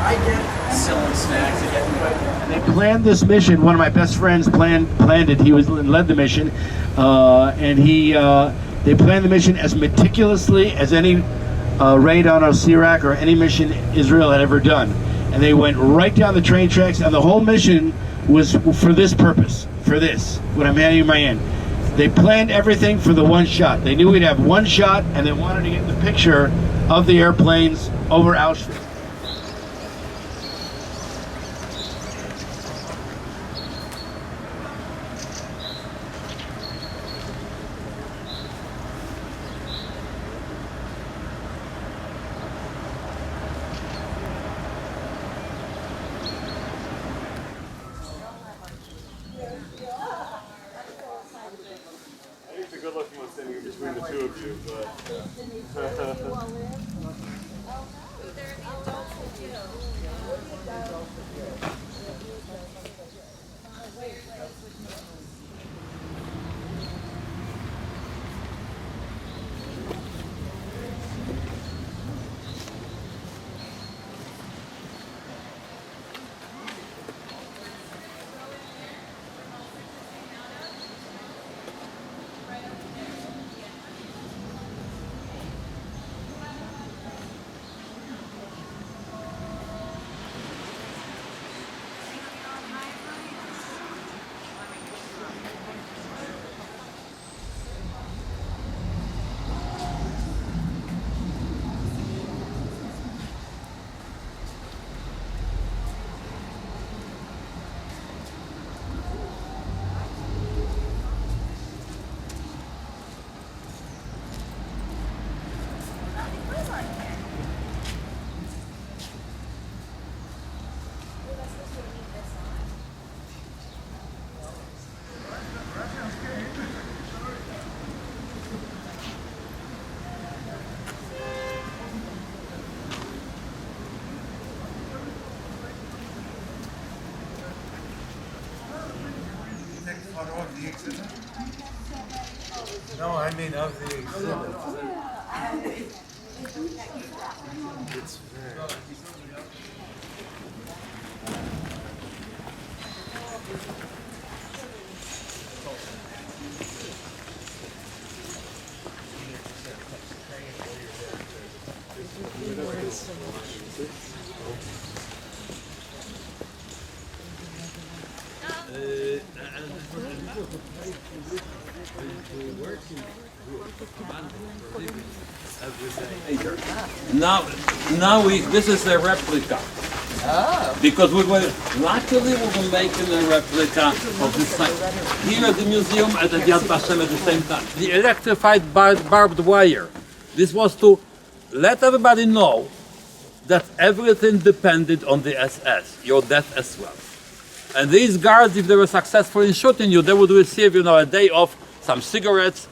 I get selling snacks and They planned this mission. One of my best friends planned it. He led the mission, and they planned the mission as meticulously as any raid on Iraq or any mission Israel had ever done. And they went right down the train tracks, and the whole mission was for this purpose. For this, what I'm handing you in my hand. They planned everything for the one shot. They knew we'd have one shot, and they wanted to get the picture of the airplanes over Auschwitz. The good looking one standing in between the two of you, but No, I mean of the exhibit. It's very... This is a replica. Oh. Because luckily we were making a replica of this site. Here at the museum and at Yad Vashem at the same time. The electrified barbed wire. This was to let everybody know that everything depended on the SS, your death as well. And these guards, if they were successful in shooting you, they would receive, a day off, some cigarettes,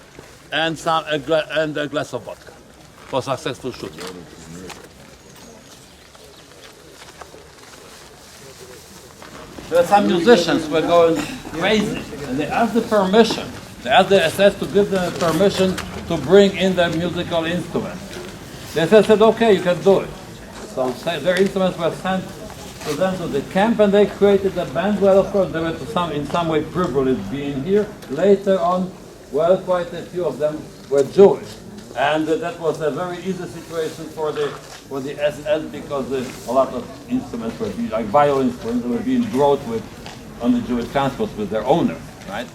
and a glass of vodka for successful shooting. There are some musicians who were going crazy, and they asked the permission. They asked the SS to give them permission to bring in their musical instruments. The SS said, okay, you can do it. So their instruments were sent to them to the camp, and they created a band. Well, of course, they were in some way privileged being here. Later on, well, quite a few of them were Jewish. And that was a very easy situation for the SS because a lot of instruments were being, like violins, for instance, were being brought on the Jewish transports with their owner, right?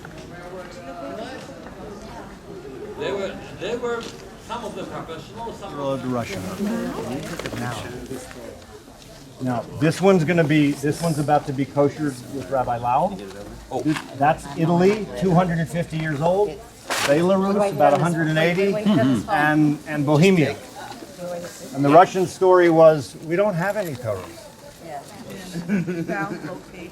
They were some of them professional, some of them Russian. Now this one's about to be koshered with Rabbi Lau. Oh. That's Italy, 250 years old. Belarus, about 180, and Bohemia. And the Russian story was, we don't have any Torahs. Yeah. Found located.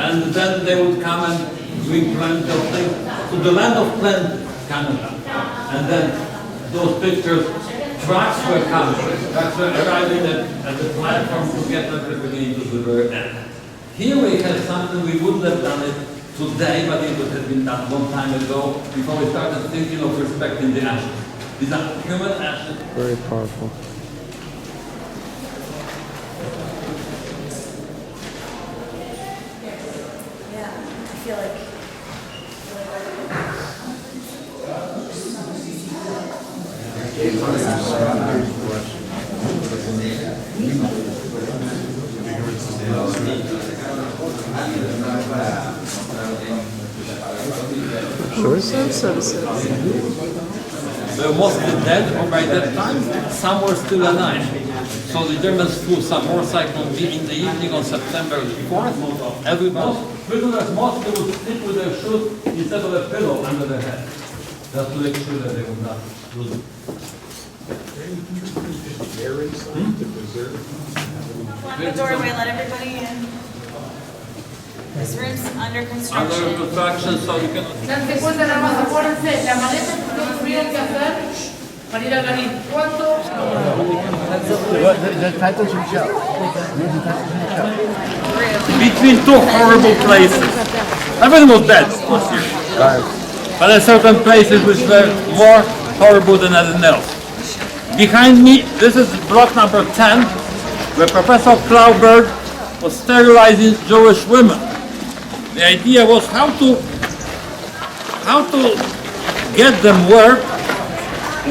And then they would come and doing plenty of things. So the land of plenty, Canada. And then those pictures, trucks were coming. Trucks were arriving at the platform to get everybody into the very end. Here we have something we wouldn't have done it today, but it would have been done a long time ago before we started thinking of respecting the ashes. These are human ashes. Very powerful. Yeah, I feel like. They were mostly dead, or by that time, some were still alive. So the Germans flew some more Cyclone B in the evening on September 4th. Everybody, prisoners mostly would sleep with their shoes instead of a pillow under their head. Just to make sure that they would not lose it. Open the doorway, let everybody in. This room's under Under construction. construction, so you can. Date cuenta nada más, acuérdense, la maleta que ustedes tuvieron que hacer para ir a Garín. ¿Cuánto? Between two horrible places. Everyone was dead last year. But there are certain places which were more horrible than anything else. Behind me, this is block number 10, where Professor Klauberg was sterilizing Jewish women. The idea was how to get them work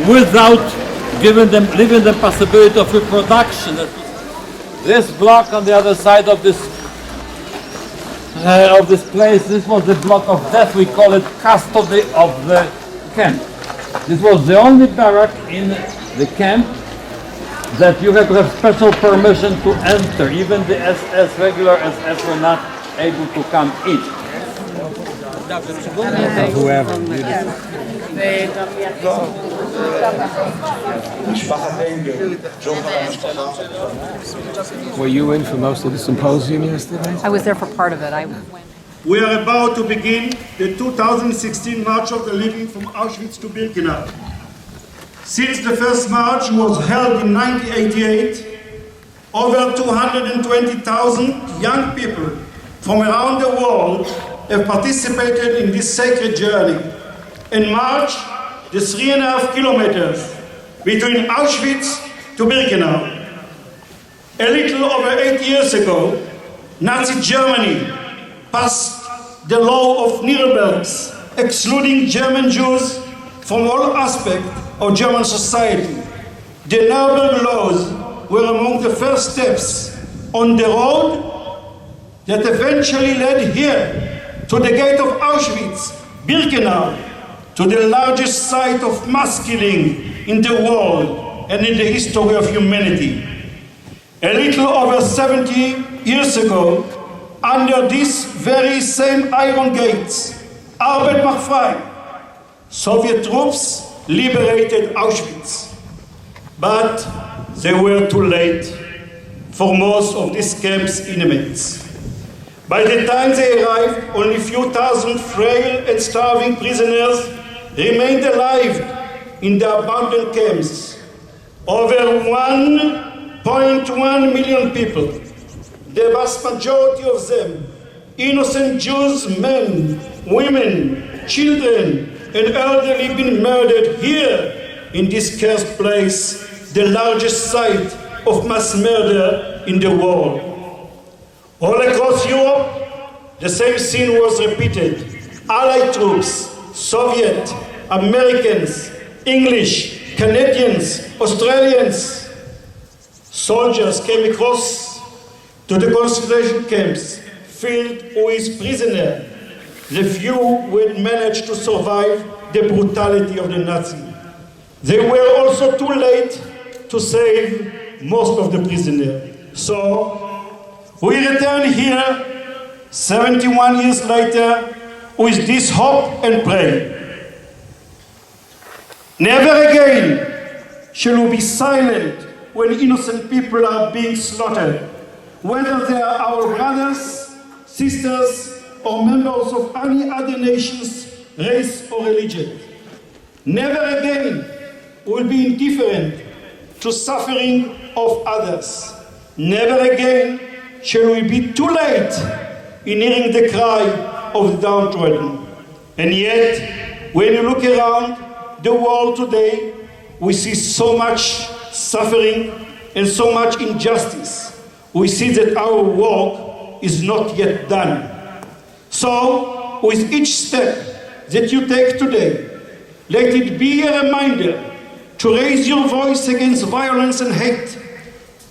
without leaving them possibility of reproduction. This block on the other side of this place, this was the block of death. We call it custody of the camp. This was the only barrack in the camp that you had to have special permission to enter. Even the SS, regular SS, were not able to come in. Were you in for most of the symposium yesterday? I was there for part of it. We are about to begin the 2016 March of the Living from Auschwitz to Birkenau. Since the first march was held in 1988, over 220,000 young people from around the world have participated in this sacred journey and marched the 3.5 kilometers between Auschwitz to Birkenau. A little over 8 years ago, Nazi Germany passed the law of Nuremberg, excluding German Jews from all aspects of German society. The Nuremberg laws were among the first steps on the road that eventually led here to the gate of Auschwitz, Birkenau, to the largest site of mass killing in the world and in the history of humanity. A little over 70 years ago, under these very same iron gates, Arbeit macht frei, Soviet troops liberated Auschwitz. But they were too late for most of these camps' inmates. By the time they arrived, only a few thousand frail and starving prisoners remained alive in the abandoned camps. Over 1.1 million people, the vast majority of them, innocent Jews, men, women, children, and elderly, been murdered here in this cursed place, the largest site of mass murder in the world. All across Europe, the same scene was repeated. Allied troops, Soviet, Americans, English, Canadians, Australians, soldiers came across to the concentration camps, filled with prisoners, the few who had managed to survive the brutality of the Nazis. They were also too late to save most of the prisoners. So we return here 71 years later with this hope and prayer. Never again shall we be silent when innocent people are being slaughtered, whether they are our brothers, sisters, or members of any other nation's race or religion. Never again will be indifferent to suffering of others. Never again shall we be too late in hearing the cry of the downtrodden. And yet, when you look around the world today, we see so much suffering and so much injustice. We see that our work is not yet done. So, with each step that you take today, let it be a reminder to raise your voice against violence and hate,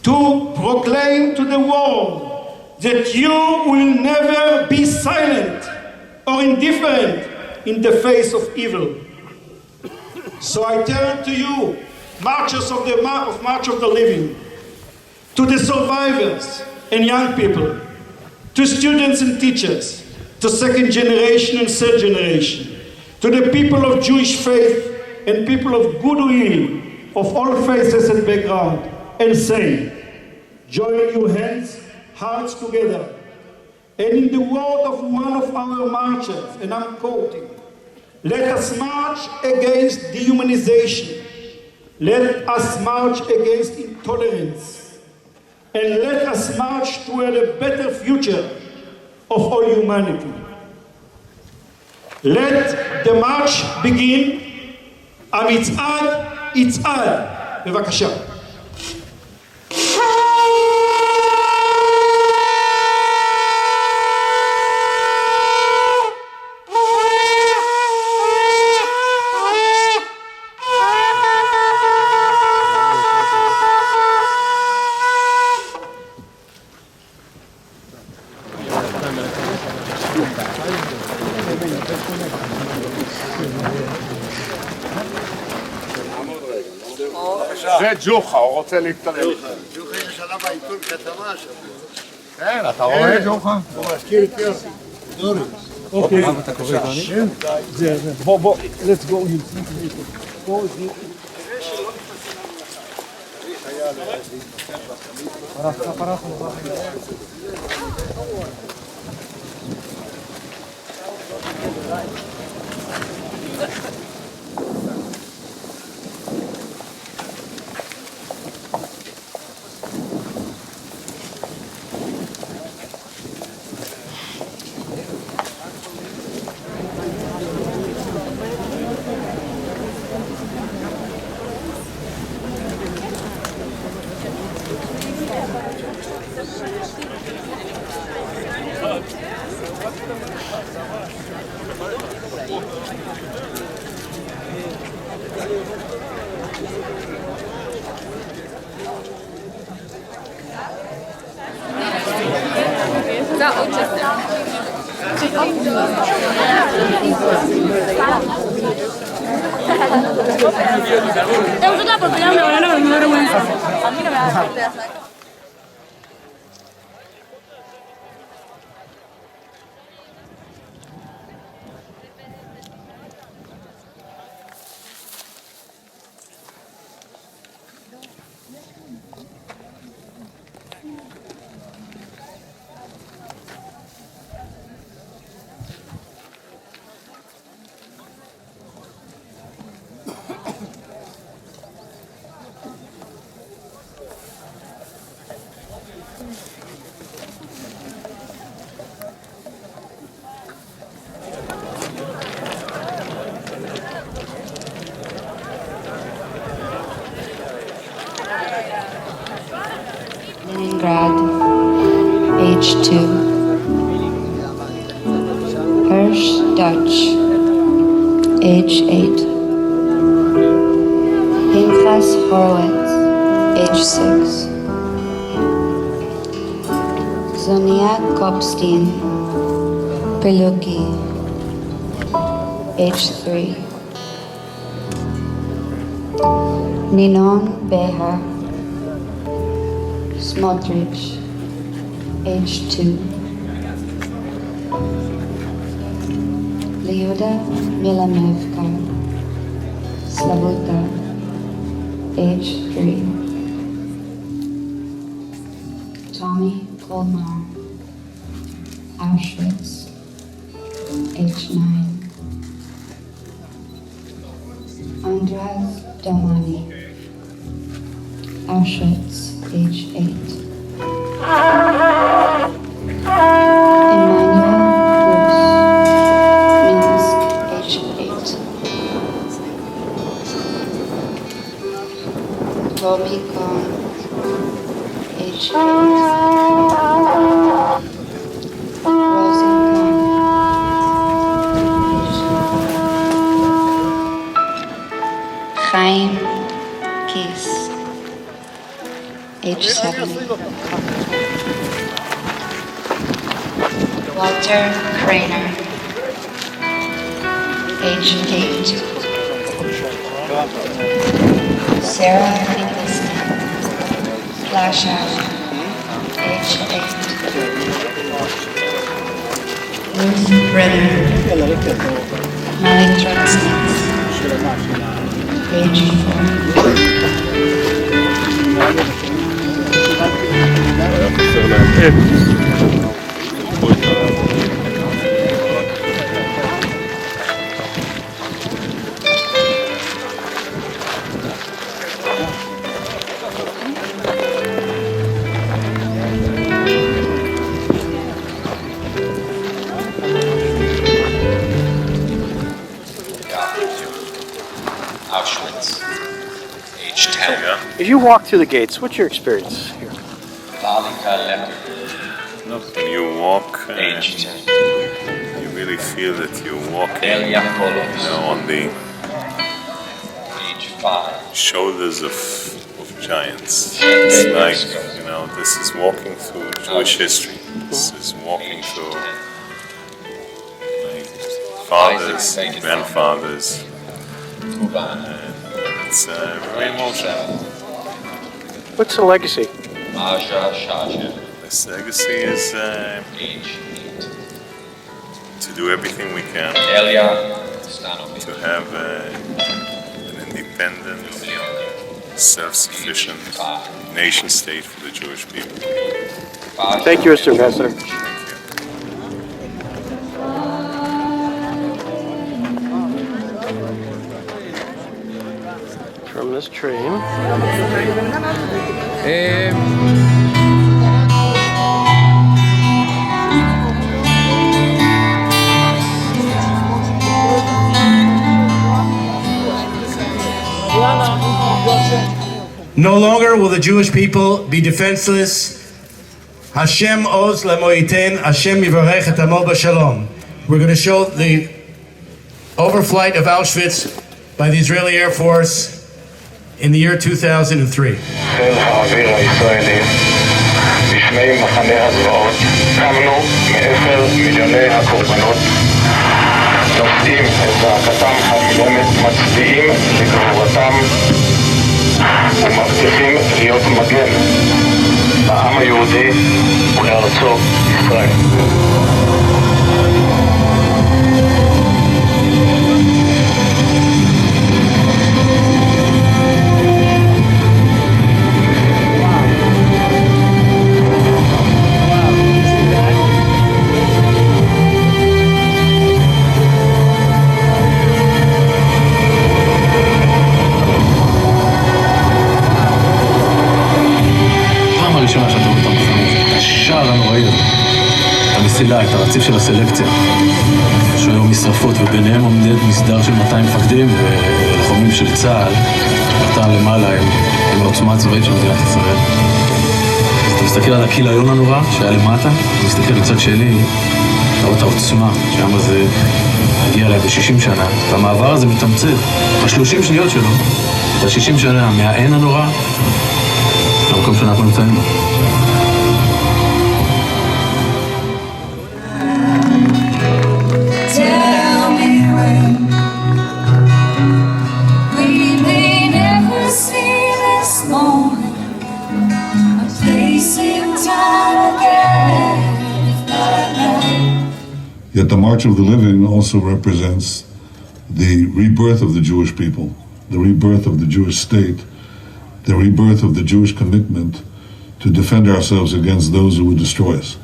to proclaim to the world that you will never be silent or indifferent in the face of evil. So I turn to you, marchers of the March of the Living, to the survivors and young people, to students and teachers, to second generation and third generation, to the people of Jewish faith and people of goodwill of all faiths and background, and say, join your hands, hearts together, and in the word of one of our marchers, and I'm quoting, let us march against dehumanization, let us march against intolerance, and let us march toward a better future of all humanity. Let the march begin. המצעד יצעד. בבקשה. זה ג'וחה, הוא רוצה להצטרף. ג'וחה יש עליו העיתון כתבה שם. כן, אתה רואה ג'וחה? הוא מזכיר את יוסי. דורי. אוקיי. אתה קורא איתני? זה. בוא, let's go. פרחנו. Es una porque ya me van a dar vergüenza. A mí no me da vergüenza. Leningrad, age 2. Hirsch, Dutch, age 8. Pinchas Horowitz, age 6. Zonia Kopstein, Peluki, age 3. Ninon Behar, Smotrich, age 2. Liuda Milanevka, Slavuta, age 3. Tommy Kolmar, Auschwitz, age 9. Andras Domani, Auschwitz, age 8. Emmanuel Rus, Minsk, age 8. Romy Khan, age 8. Rosen Khan, Chaim Kies, age 7. Walter Craner, age 8. Sarah Finkelstein, Flashout, age 8. Ruth Brenner, Malik Trotsnitz, age 4. Auschwitz, age 10. As you walk through the gates, what's your experience here? When you walk, age 10. you really feel that you're walking on the age 5. shoulders of giants. It's like, this is walking through Jewish history. This is walking through fathers, grandfathers. It's very emotional. What's the legacy? This legacy is to do everything we can to have an independent, self-sufficient nation state for the Jewish people. Thank you, Mr. Ambassador. From this train. No longer will the Jewish people be defenseless. Hashem oz lemoiten, Hashem yivarech et amo b'shalom. We're going to show the overflight of Auschwitz by the Israeli Air Force in the year 2003. חיל האוויר הישראלי, בשמי מחנה הזוועות, קמנו מאפר מיליוני הקורבנות, נושאים את זעקתם האילמת, מצדיעים לגבורתם ומבטיחים להיות מגן לעם היהודי ולארצו ישראל. הראשונה שאתה רואה את המחנה, השער הנוראי הזה, המסילה, את הרציף של הסלקציה, שהיו משרפות, וביניהם עומד מסדר של 200 מפקדים ולוחמים של צה"ל, אתה למעלה עם העוצמה הצבאית של מדינת ישראל. אז אתה מסתכל על הכיליון הנורא שהיה למטה, אתה מסתכל לצד שני, אתה רואה את העוצמה, שם זה הגיע אליי ב-60 שנה, והמעבר הזה מתמצת ב-30 שניות שלו, ב-60 שנה מהעין הנורא, למקום שאנחנו נמצאים בו. Yet the March of the Living also represents the rebirth of the Jewish people, the rebirth of the Jewish state, the rebirth of the Jewish commitment to defend ourselves against those who would destroy us.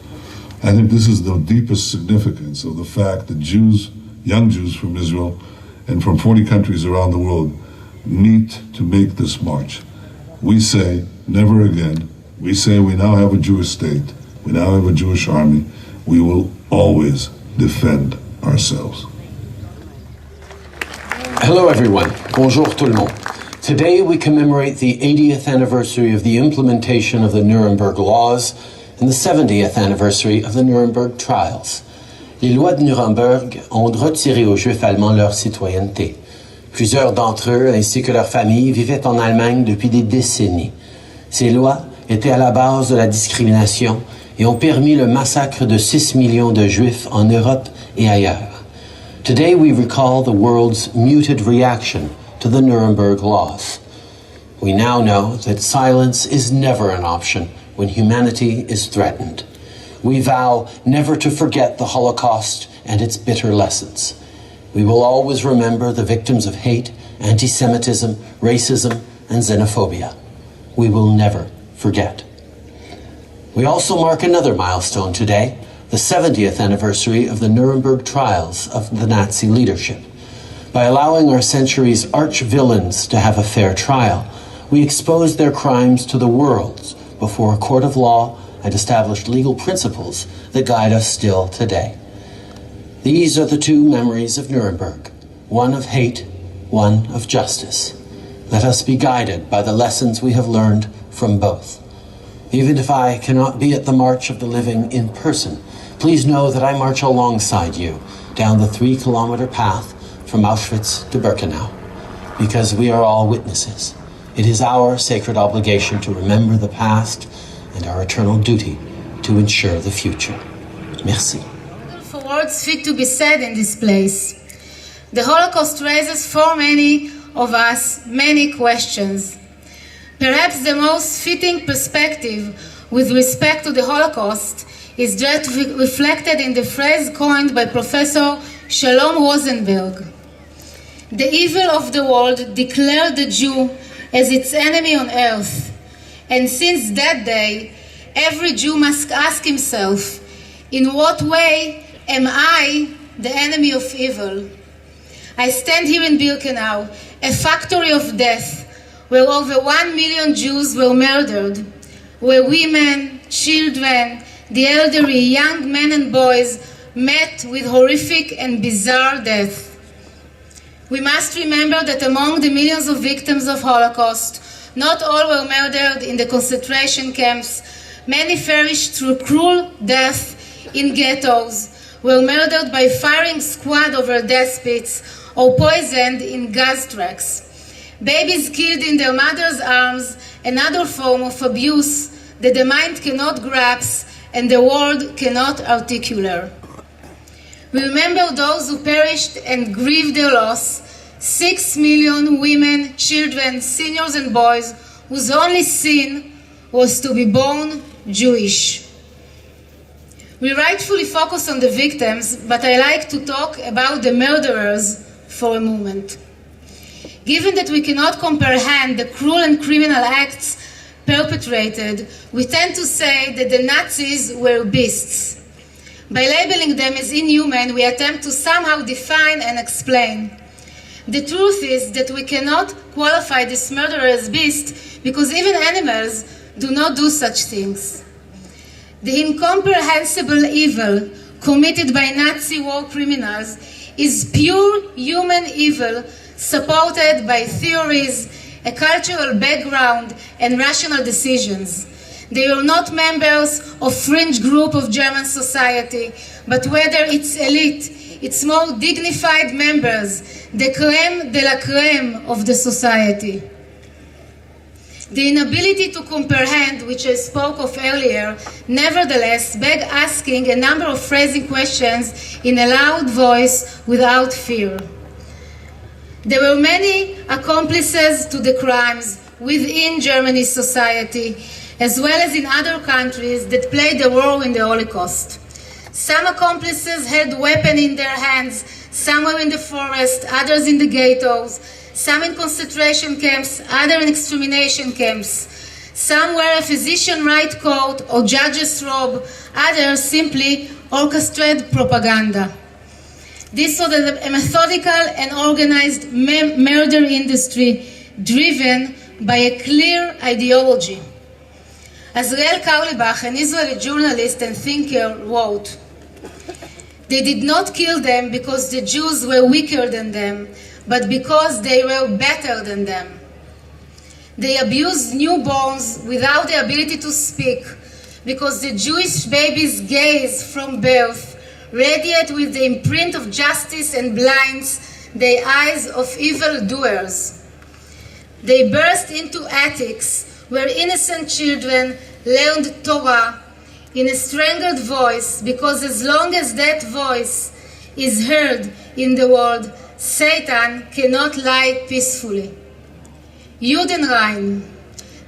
I think this is the deepest significance of the fact that Jews, young Jews from Israel and from 40 countries around the world meet to make this march. We say, never again. We say we now have a Jewish state. We now have a Jewish army. We will always defend ourselves. Hello everyone. Bonjour tout le monde. Today we commemorate the 80th anniversary of the implementation of the Nuremberg Laws and the 70th anniversary of the Nuremberg Trials. Les lois de Nuremberg ont retiré aux Juifs allemands leur citoyenneté. Plusieurs d'entre eux, ainsi que leurs familles, vivaient en Allemagne depuis des décennies. Ces lois étaient à la base de la discrimination et ont permis le massacre de 6 millions de Juifs en Europe et ailleurs. Today we recall the world's muted reaction to the Nuremberg Laws. We now know that silence is never an option when humanity is threatened. We vow never to forget the Holocaust and its bitter lessons. We will always remember the victims of hate, anti-Semitism, racism, and xenophobia. We will never forget. We also mark another milestone today, the 70th anniversary of the Nuremberg trials of the Nazi leadership. By allowing our century's arch-villains to have a fair trial, we exposed their crimes to the world before a court of law and established legal principles that guide us still today. These are the two memories of Nuremberg, one of hate, one of justice. Let us be guided by the lessons we have learned from both. Even if I cannot be at the March of the Living in person, please know that I march alongside you down the 3-kilometer path from Auschwitz to Birkenau, because we are all witnesses. It is our sacred obligation to remember the past and our eternal duty to ensure the future. Merci. For words fit to be said in this place. The Holocaust raises for many of us many questions. Perhaps the most fitting perspective with respect to the Holocaust is that reflected in the phrase coined by Professor Shalom Rosenberg. The evil of the world declared the Jew as its enemy on earth, and since that day, every Jew must ask himself, in what way am I the enemy of evil? I stand here in Birkenau, a factory of death, where over 1 million Jews were murdered, where women, children, the elderly, young men and boys met with horrific and bizarre death. We must remember that among the millions of victims of Holocaust, not all were murdered in the concentration camps. Many perished through cruel death in ghettos, were murdered by firing squad over death pits, or poisoned in gas tracks. Babies killed in their mother's arms, another form of abuse that the mind cannot grasp and the world cannot articulate. We remember those who perished and grieved their loss, 6 million women, children, seniors and boys whose only sin was to be born Jewish. We rightfully focus on the victims, but I like to talk about the murderers for a moment. Given that we cannot comprehend the cruel and criminal acts perpetrated, we tend to say that the Nazis were beasts. By labeling them as inhuman, we attempt to somehow define and explain. The truth is that we cannot qualify this murderer as beast because even animals do not do such things. The incomprehensible evil committed by Nazi war criminals is pure human evil supported by theories, a cultural background, and rational decisions. They are not members of fringe group of German society, but whether its elite, its more dignified members, the crème de la crème of the society. The inability to comprehend, which I spoke of earlier, nevertheless beg asking a number of phrasing questions in a loud voice without fear. There were many accomplices to the crimes within Germany's society, as well as in other countries that played a role in the Holocaust. Some accomplices had weapons in their hands, some were in the forest, others in the ghettos, some in concentration camps, others in extermination camps. Some wear a physician-right coat or judge's robe, others simply orchestrate propaganda. This was a methodical and organized murder industry driven by a clear ideology. Azriel Karlibach, an Israeli journalist and thinker, wrote, "They did not kill them because the Jews were weaker than them, but because they were better than them. They abused newborns without the ability to speak, because the Jewish baby's gaze from birth radiate with the imprint of justice and blinds the eyes of evildoers. They burst into attics where innocent children learned Torah in a strangled voice, because as long as that voice is heard in the world, Satan cannot lie peacefully. Judenrein,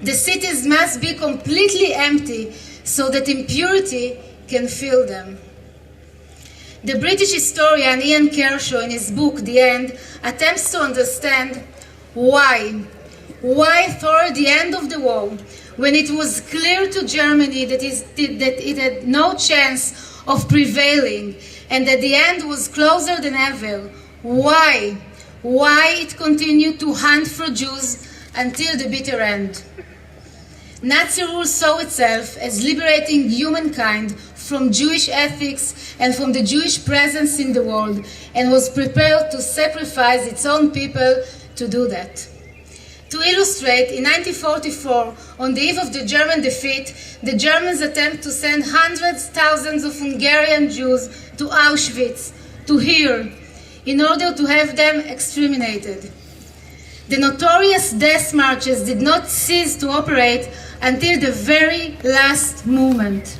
the cities must be completely empty so that impurity can fill them." The British historian Ian Kershaw, in his book The End, attempts to understand why toward the end of the war, when it was clear to Germany that it had no chance of prevailing and that the end was closer than ever, why it continued to hunt for Jews until the bitter end. Nazi rule saw itself as liberating humankind from Jewish ethics and from the Jewish presence in the world, and was prepared to sacrifice its own people to do that. To illustrate, in 1944, on the eve of the German defeat, the Germans attempted to send hundreds, thousands of Hungarian Jews to Auschwitz, to here, in order to have them exterminated. The notorious death marches did not cease to operate until the very last moment.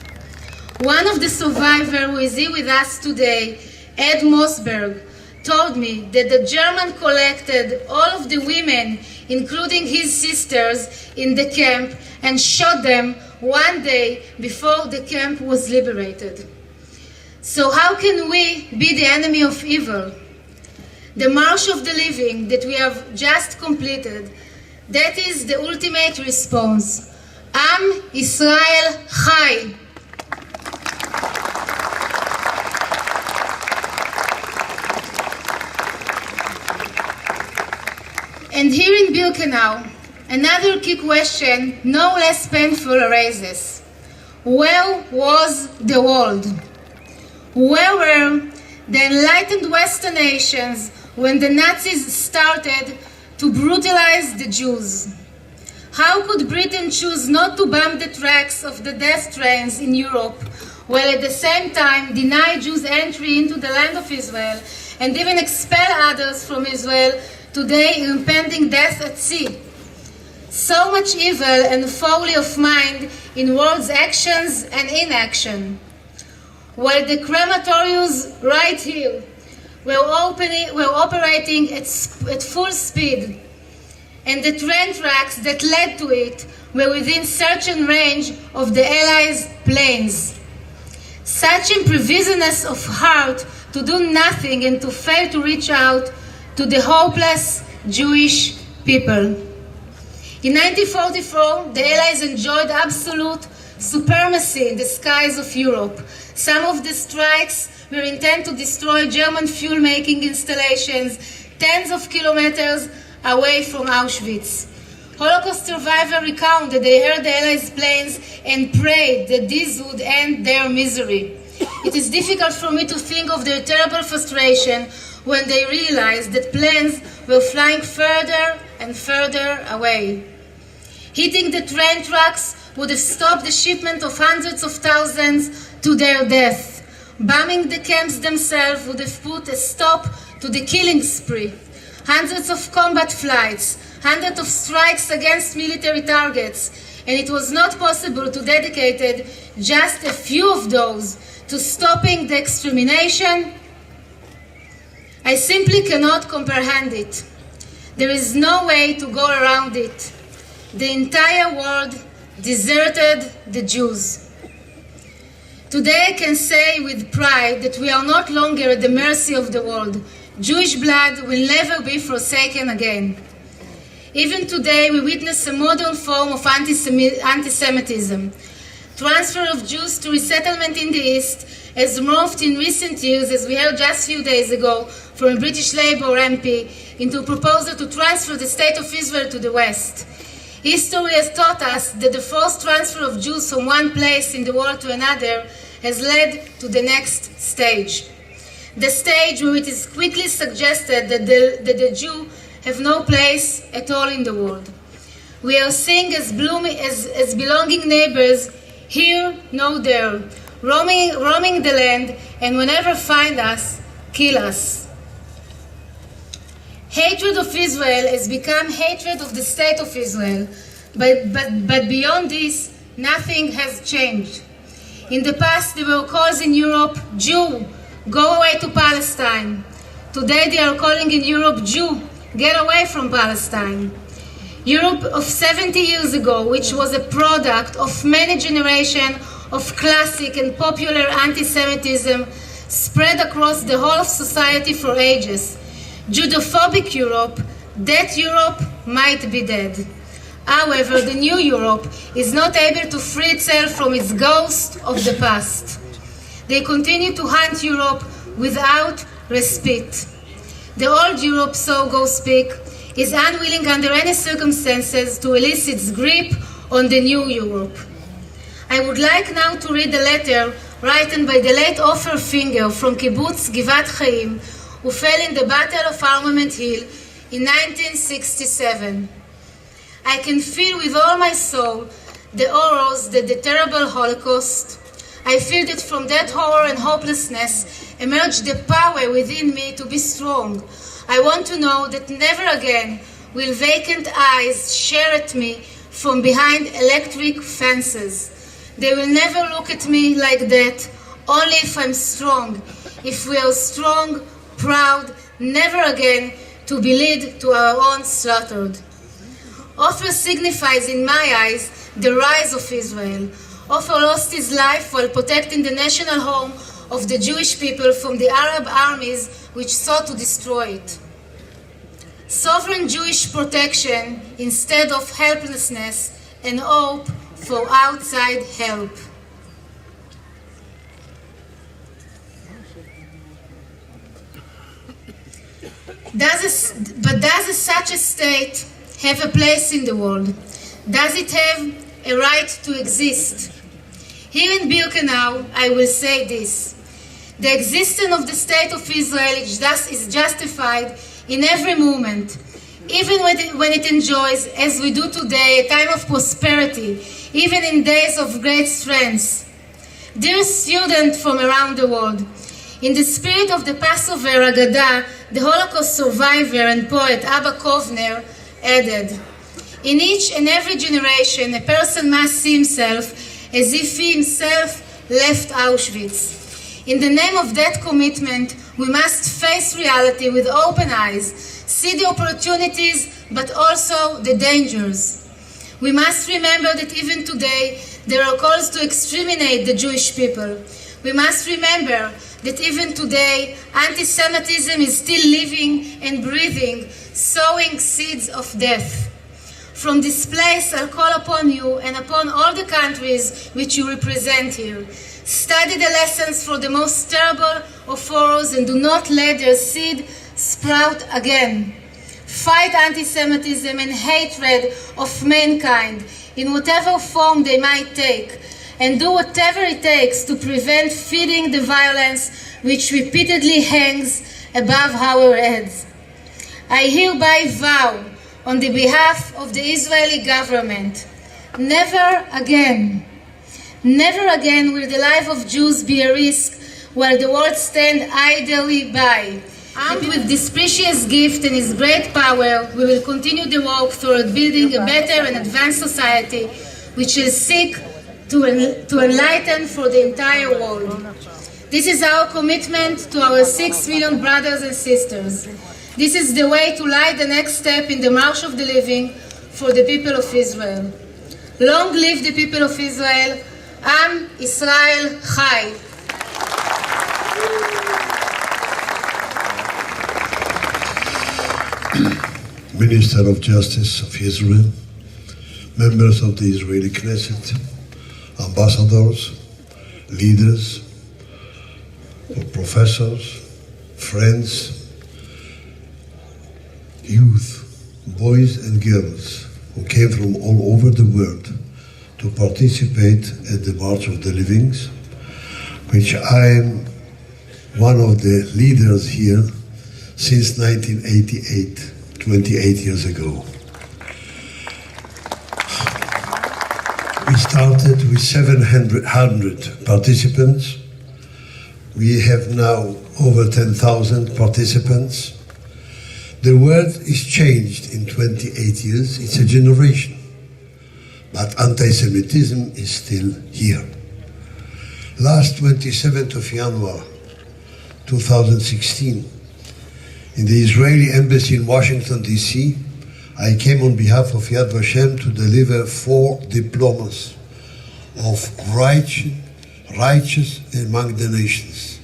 One of the survivors who is here with us today, Ed Mosberg, told me that the German collected all of the women, including his sisters, in the camp and shot them one day before the camp was liberated. So how can we be the enemy of evil? The March of the Living that we have just completed, that is the ultimate response. Am Israel Chai. And here in Birkenau, another key question, no less painful, arises. Where was the world? Where were the enlightened Western nations when the Nazis started to brutalize the Jews? How could Britain choose not to bomb the tracks of the death trains in Europe, while at the same time deny Jews entry into the land of Israel and even expel others from Israel, today impending death at sea? So much evil and folly of mind in words, actions, and inaction. While the crematoriums right here were operating at full speed, and the train tracks that led to it were within search and range of the Allies' planes. Such imprevisiveness of heart to do nothing and to fail to reach out to the hopeless Jewish people. In 1944, the Allies enjoyed absolute supremacy in the skies of Europe. Some of the strikes were intended to destroy German fuel-making installations tens of kilometers away from Auschwitz. Holocaust survivors recount that they heard the Allies' planes and prayed that this would end their misery. It is difficult for me to think of their terrible frustration when they realized that planes were flying further and further away. Hitting the train tracks would have stopped the shipment of hundreds of thousands to their death. Bombing the camps themselves would have put a stop to the killing spree. Hundreds of combat flights, hundreds of strikes against military targets, and it was not possible to dedicate just a few of those to stopping the extermination. I simply cannot comprehend it. There is no way to go around it. The entire world deserted the Jews. Today I can say with pride that we are not longer at the mercy of the world. Jewish blood will never be forsaken again. Even today, we witness a modern form of anti-Semitism. Transfer of Jews to resettlement in the East has morphed in recent years, as we heard just a few days ago from a British Labour MP, into a proposal to transfer the State of Israel to the West. History has taught us that the forced transfer of Jews from one place in the world to another has led to the next stage. The stage where it is quickly suggested that the Jew have no place at all in the world. We are seen as belonging neighbors here, no there, roaming the land, and whenever find us, kill us. Hatred of Israel has become hatred of the State of Israel, but beyond this, nothing has changed. In the past, there were calls in Europe, Jew, go away to Palestine. Today, they are calling in Europe, Jew, get away from Palestine. Europe of 70 years ago, which was a product of many generations of classic and popular anti-Semitism, spread across the whole of society for ages. Judophobic Europe, that Europe might be dead. However, the new Europe is not able to free itself from its ghost of the past. They continue to hunt Europe without respite. The old Europe, so go speak, is unwilling under any circumstances to release its grip on the new Europe. I would like now to read a letter written by the late Ofer Finger from Kibbutz Givat Chaim, who fell in the Battle of Armament Hill in 1967. I can feel with all my soul the horrors that the terrible Holocaust. I feel that from that horror and hopelessness emerged the power within me to be strong. I want to know that never again will vacant eyes stare at me from behind electric fences. They will never look at me like that, only if I'm strong. If we are strong, proud, never again to be led to our own slaughtered. Ofer signifies in my eyes the rise of Israel. Ofer lost his life while protecting the national home of the Jewish people from the Arab armies which sought to destroy it. Sovereign Jewish protection instead of helplessness and hope for outside help. Does such a state have a place in the world? Does it have a right to exist? Here in Birkenau, I will say this. The existence of the State of Israel is justified in every moment, even when it enjoys, as we do today, a time of prosperity, even in days of great strength. Dear students from around the world, in the spirit of the Passover Haggadah, the Holocaust survivor and poet Abba Kovner added, in each and every generation, a person must see himself as if he himself left Auschwitz. In the name of that commitment, we must face reality with open eyes, see the opportunities, but also the dangers. We must remember that even today, there are calls to exterminate the Jewish people. We must remember that even today, anti-Semitism is still living and breathing, sowing seeds of death. From this place, I'll call upon you and upon all the countries which you represent here. Study the lessons for the most terrible of horrors and do not let their seed sprout again. Fight anti-Semitism and hatred of mankind in whatever form they might take, and do whatever it takes to prevent feeding the violence which repeatedly hangs above our heads. I hereby vow on the behalf of the Israeli government, never again will the life of Jews be a risk while the world stand idly by. Armed with this precious gift and his great power, we will continue the work toward building a better and advanced society which will seek to enlighten for the entire world. This is our commitment to our 6 million brothers and sisters. This is the way to light the next step in the march of the living for the people of Israel. Long live the people of Israel. Am Israel Chai. Minister of Justice of Israel, members of the Israeli Knesset, ambassadors, leaders, professors, friends, youth, boys and girls who came from all over the world to participate at the March of the Livings, which I am one of the leaders here since 1988, 28 years ago. We started with 700 participants. We have now over 10,000 participants. The world is changed in 28 years. It's a generation. But anti-Semitism is still here. Last 27th of January 2016, in the Israeli embassy in Washington, D.C., I came on behalf of Yad Vashem to deliver 4 diplomas of righteous among the nations.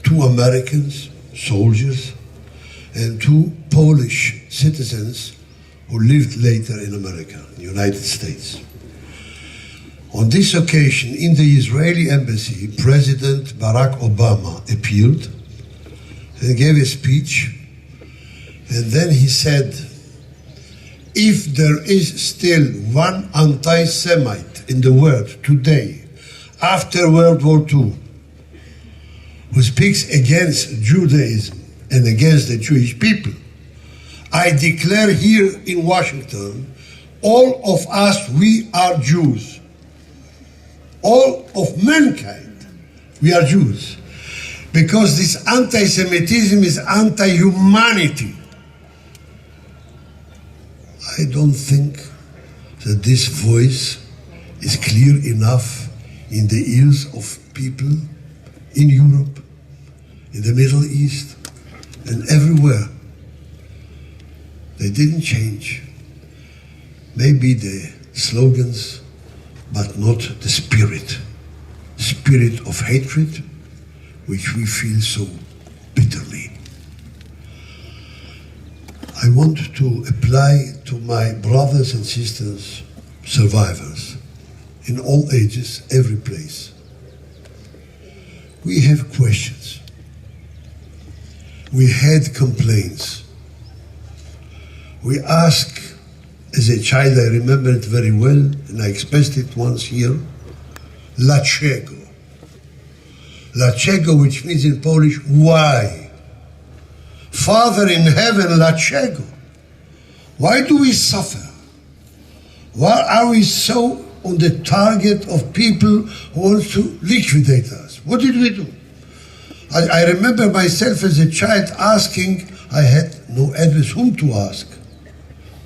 2 Americans, soldiers, and 2 Polish citizens who lived later in America, the United States. On this occasion, in the Israeli embassy, President Barack Obama appeared and gave a speech, and then he said, if there is still one anti-Semite in the world today, after World War II, who speaks against Judaism and against the Jewish people, I declare here in Washington, all of us, we are Jews. All of mankind, we are Jews. Because this anti-Semitism is anti-humanity. I don't think that this voice is clear enough in the ears of people in Europe, in the Middle East, and everywhere. They didn't change. Maybe the slogans, but not the spirit of hatred, which we feel so bitterly. I want to apply to my brothers and sisters, survivors, in all ages, every place. We have questions. We had complaints. We ask, as a child, I remember it very well, and I expressed it once here, Dlaczego. Dlaczego, which means in Polish, why? Father in heaven, Dlaczego. Why do we suffer? Why are we so on the target of people who want to liquidate us? What did we do? I remember myself as a child asking, I had no address whom to ask,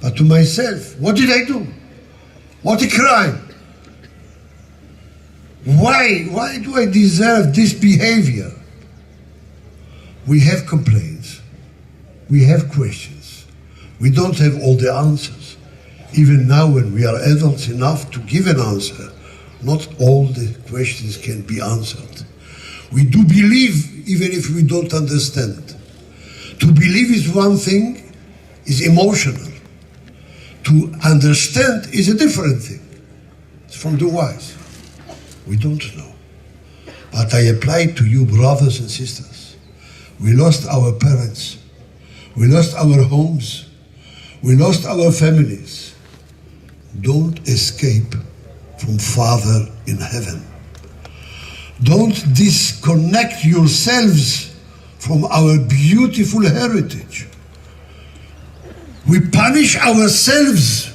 but to myself, what did I do? What a crime. Why do I deserve this behavior? We have complaints. We have questions. We don't have all the answers. Even now when we are adults enough to give an answer, not all the questions can be answered. We do believe even if we don't understand. To believe is one thing, is emotional. To understand is a different thing. It's from the wise. We don't know. But I apply to you, brothers and sisters. We lost our parents. We lost our homes. We lost our families. Don't escape from Father in heaven. Don't disconnect yourselves from our beautiful heritage. We punish ourselves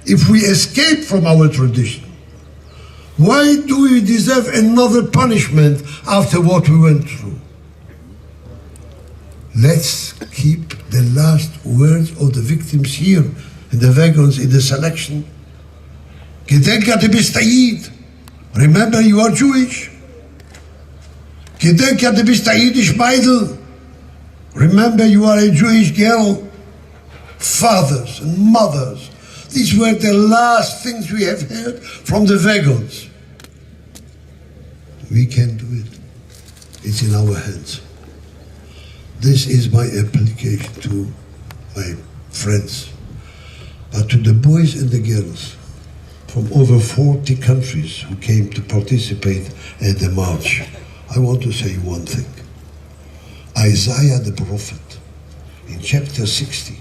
if we escape from our tradition. Why do we deserve another punishment after what we went through? Let's keep the last words of the victims here in the wagons in the selection. Gedenke, du bist Yid. Remember, you are Jewish. Gedenke, du bist Yiddish Meidel. Remember, you are a Jewish girl. Fathers and mothers. These were the last things we have heard from the wagons. We can do it. It's in our hands. This is my application to my friends, but to the boys and the girls from over 40 countries who came to participate at the march, I want to say one thing. Isaiah the prophet, in chapter 60,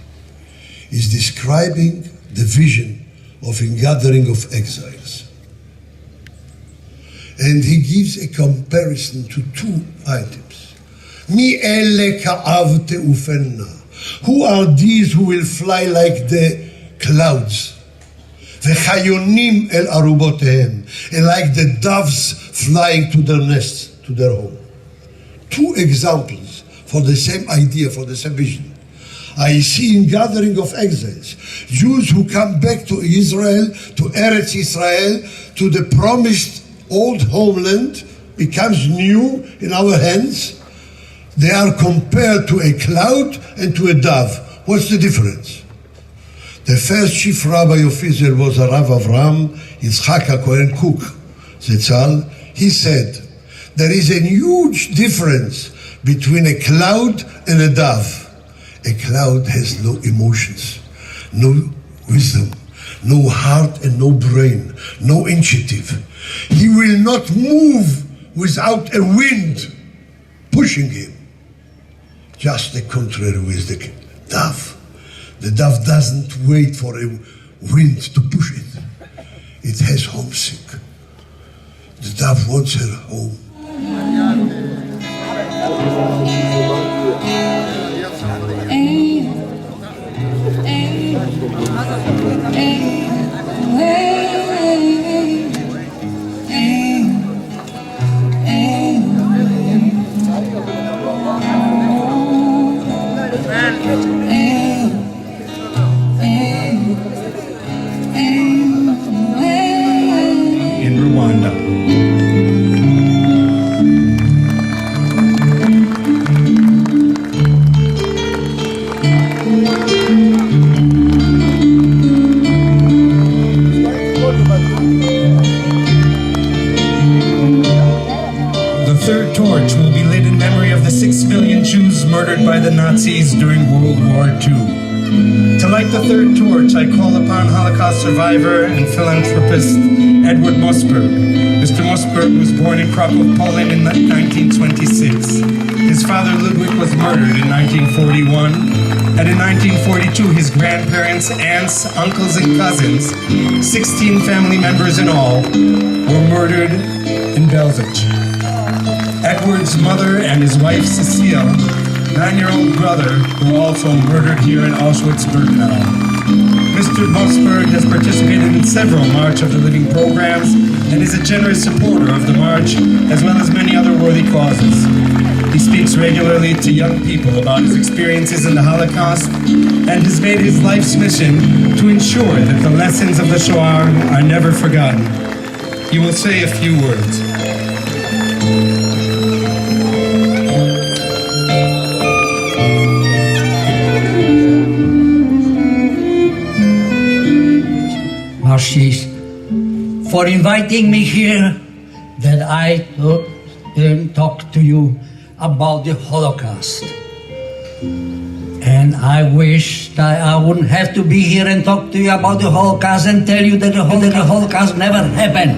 is describing the vision of a gathering of exiles. And he gives a comparison to two items. Mi elle ka'avte ufenna. Who are these who will fly like the clouds? V'chayonim el arubotehem. And like the doves flying to their nests, to their home. Two examples for the same idea, for the same vision. I see in gathering of exiles, Jews who come back to Israel, to Eretz Israel, to the promised old homeland, becomes new in our hands. They are compared to a cloud and to a dove. What's the difference? The first chief rabbi of Israel was a Rav Avram Yitzchak HaKohen Cook, Zetzal. He said, there is a huge difference between a cloud and a dove. A cloud has no emotions, no wisdom, no heart and no brain, no initiative. He will not move without a wind pushing him. Just the contrary with the dove. The dove doesn't wait for a wind to push it. It has homesick. The dove wants her home. In Rwanda. The third torch will be lit in memory of the 6 million Jews murdered by the Nazis during World War II. To light the third torch, I call upon Holocaust survivor and philanthropist Edward Mossberg. Mr. Mossberg was born in Krakow, Poland in 1926. His father Ludwig was murdered in 1941, and in 1942 his grandparents, aunts, uncles, and cousins, 16 family members in all, were murdered in Belzec. Edward's mother and his wife Cecile, 9-year-old brother, were also murdered here in Auschwitz, Birkenau. Mr. Mossberg has participated in several March of the Living programs and is a generous supporter of the March, as well as many other worthy causes. He speaks regularly to young people about his experiences in the Holocaust and has made his life's mission to ensure that the lessons of the Shoah are never forgotten. He will say a few words. Marshis, for inviting me here that I talk to you about the Holocaust. And I wish that I wouldn't have to be here and talk to you about the Holocaust and tell you that the Holocaust never happened.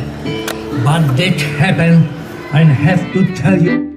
But did happen, and have to tell you.